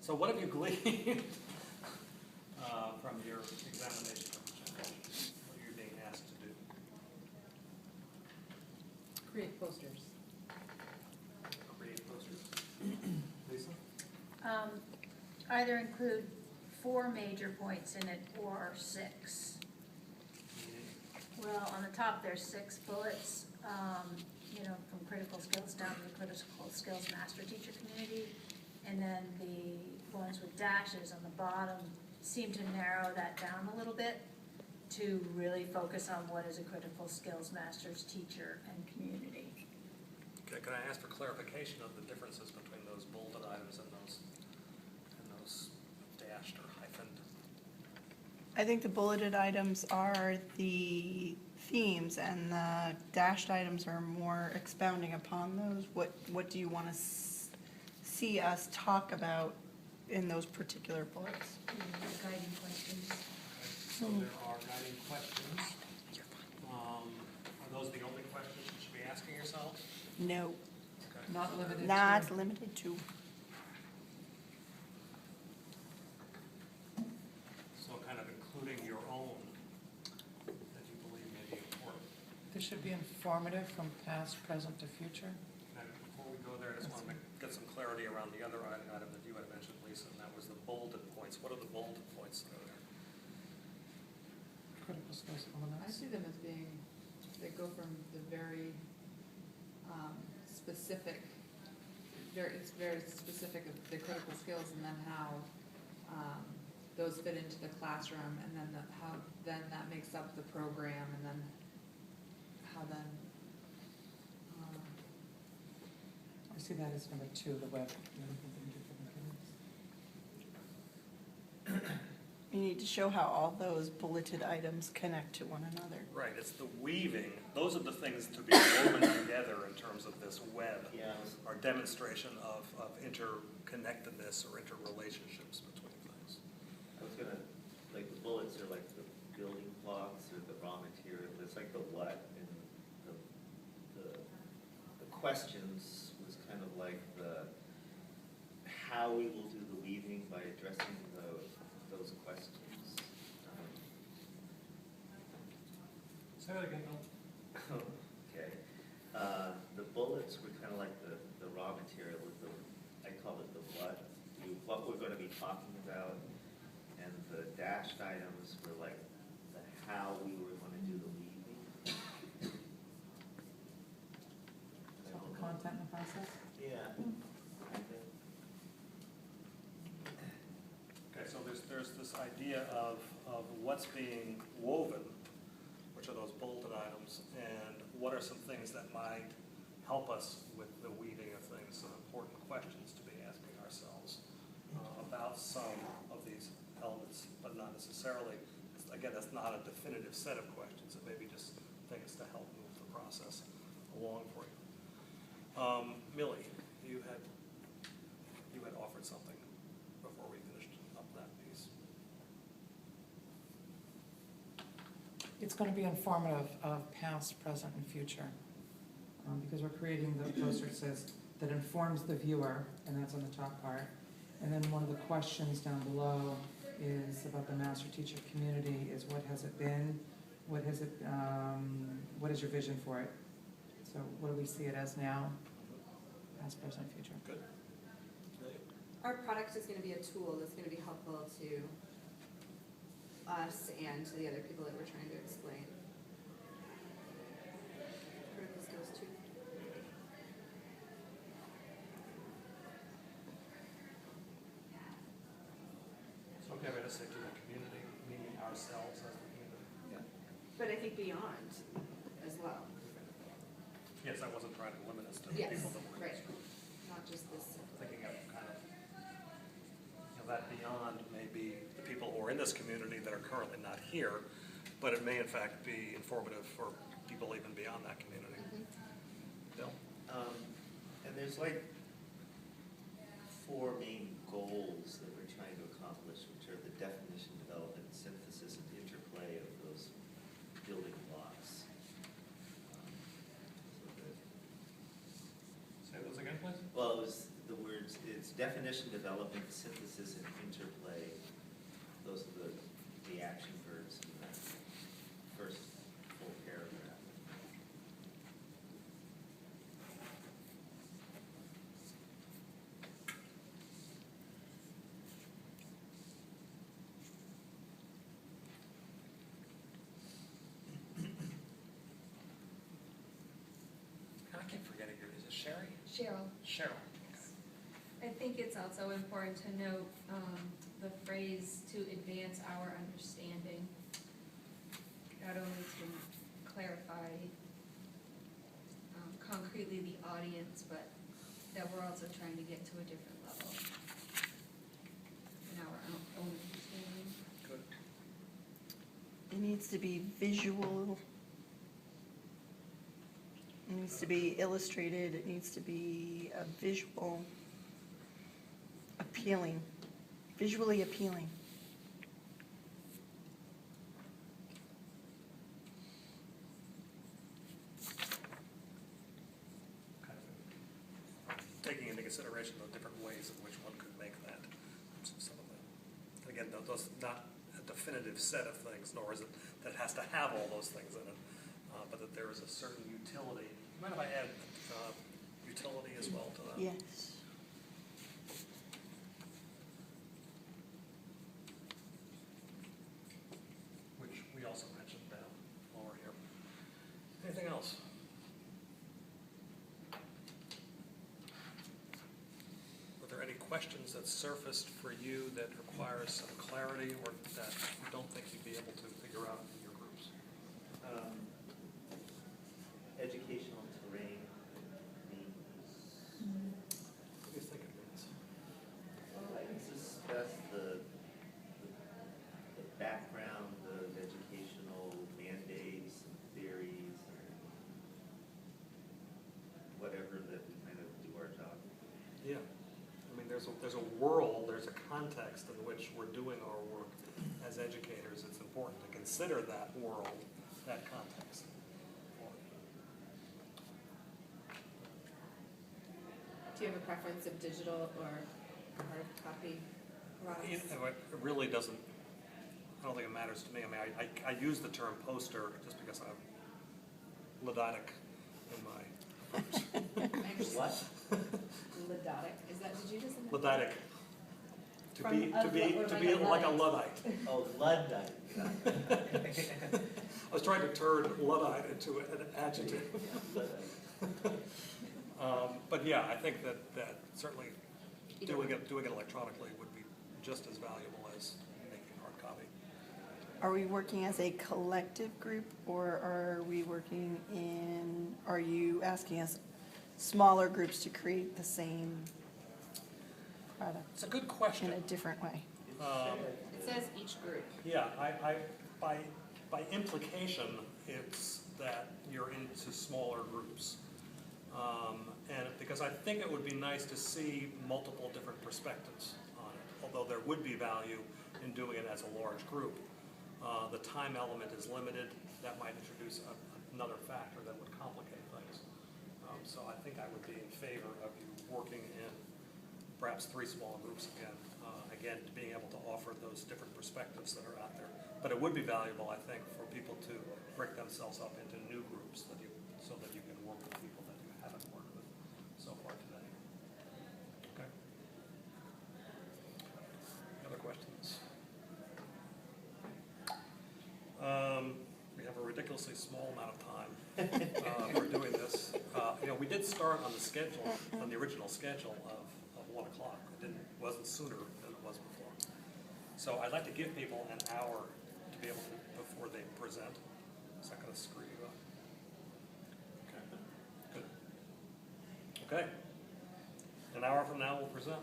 So what have you gleaned from your examination? What are you being asked to do? Create posters. Create posters. Lisa? Either include 4 major points in it or 6. Well, on the top there's 6 bullets, from critical skills down to the critical skills master teacher community. And then the ones with dashes on the bottom seem to narrow that down a little bit to really focus on what is a critical skills master's teacher and community. Okay, can I ask for clarification of the differences between those bolded items and those dashed or hyphened? I think the bulleted items are the themes and the dashed items are more expounding upon those. What do you want to see us talk about in those particular bullets? Guiding questions. So there are guiding questions. Are those the only questions you should be asking yourselves? No, Okay. Not limited to. not limited to. So kind of including your own that you believe may be important. This should be informative from past, present to future. Now, before we go there, I just want to get some clarity around the other item that you had mentioned, Lisa, and that was the bolded points. What are the bolded points that are there? Critical skills I elements. see them as being, they go from the very specific, it's very specific of the critical skills and then how those fit into the classroom and then how then that makes up the program and then how then, I see that as number 2, the web. You need to show how all those bulleted items connect to one another. Right, it's the weaving. Those are the things to be woven together in terms of this web. Yeah, Our demonstration of interconnectedness or interrelationships between things. I was gonna, like, the bullets are like the building blocks or the raw material, it's like the what, and the questions was kind of like the, how we will do the weaving by addressing those questions. Say that again, Bill. Okay. The bullets were kind of like the raw material, with I call it the what we're going to be talking about, and the dashed items were like the how we were going to do the weaving. So content and process? Yeah. Okay, so there's this idea of what's being woven, which are those bolded items, and what are some things that might help us with the weaving of things, some important questions to be asking ourselves about some of these elements, but not necessarily, again, that's not a definitive set of questions, it may be just things to help move the process along for you. Millie, you had offered something before we finished up that piece. It's going to be informative of past, present, and future. Because we're creating the poster that says, that informs the viewer, and that's on the top part. And then one of the questions down below is about the master teacher community, is what has it been? What is your vision for it? So what do we see it as now? Past, present, future. Good. Our product is going to be a tool that's going to be helpful to us and to the other people that we're trying to explain. Critical skills too. So, okay, we just say to the community, meaning ourselves as the community. Yeah. But I think beyond as well. Yes, I wasn't trying to limit us to the Yes, people that were in right. this room. Not just this. Thinking of kind of, that beyond may be the people who are in this community that are currently not here, but it may in fact be informative for people even beyond that community. Bill? And there's like 4 main goals that we're trying to accomplish, which are the definition, development, synthesis, and interplay of those building blocks. Say those again, please. Well, it was the word it's definition, development, synthesis, and interplay. Those are the action verbs in that first full paragraph. I keep forgetting your, is it Sherry? Cheryl, Cheryl. I think it's also important to note the phrase "to advance our understanding," not only to clarify concretely the audience, but that we're also trying to get to a different level in our own understanding. Good. It needs to be visual. It needs to be illustrated. It needs to be a visual, appealing, visually appealing. Kind of taking into consideration the different ways in which one could make that. Some of them. And again, those not a definitive set of things, nor is it that it has to have all those things in it, but that there is a certain utility. Mind if I add utility as well to that? Yes. Which we also mentioned down lower here. Anything else? Were there any questions that surfaced for you that require some clarity or that you don't think you'd be able to figure out in your groups? Educational terrain means, What do you think it means? well, I can discuss the background of educational mandates and theories and whatever that we kind of do our job. Yeah. I mean, there's a world, there's a context in which we're doing our work as educators. It's important to consider that world, that context. Do you have a preference of digital or hard copy products? It really doesn't, I don't think it matters to me. I mean, I use the term poster just because I'm Luddite in my approach. What? Luddite, is that, did you just? Luddite. To From be a like a Luddite. Luddite. Oh, Luddite. I was trying to turn Luddite into an adjective. But yeah, I think that certainly doing it electronically would be just as valuable as making hard copy. Are we working as a collective group, or are you asking us smaller groups to create the same product It's a good question. in a different way? It says each group. Yeah, by implication, it's that you're into smaller groups. And because I think it would be nice to see multiple different perspectives on it, although there would be value in doing it as a large group. The time element is limited. That might introduce another factor that would complicate things. So I think I would be in favor of you working in perhaps 3 small groups again. Again, being able to offer those different perspectives that are out there. But it would be valuable, I think, for people to break themselves up into new groups so that you can work with people that you haven't worked with so far today. Okay. Any other questions? We have a ridiculously small amount of time for doing this. We did start on the schedule, on the original schedule of 1 o'clock. It wasn't sooner than it was before. So I'd like to give people an hour to be able to, before they present. Is that going to screw you up? Okay, good. Okay. An hour from now we'll present.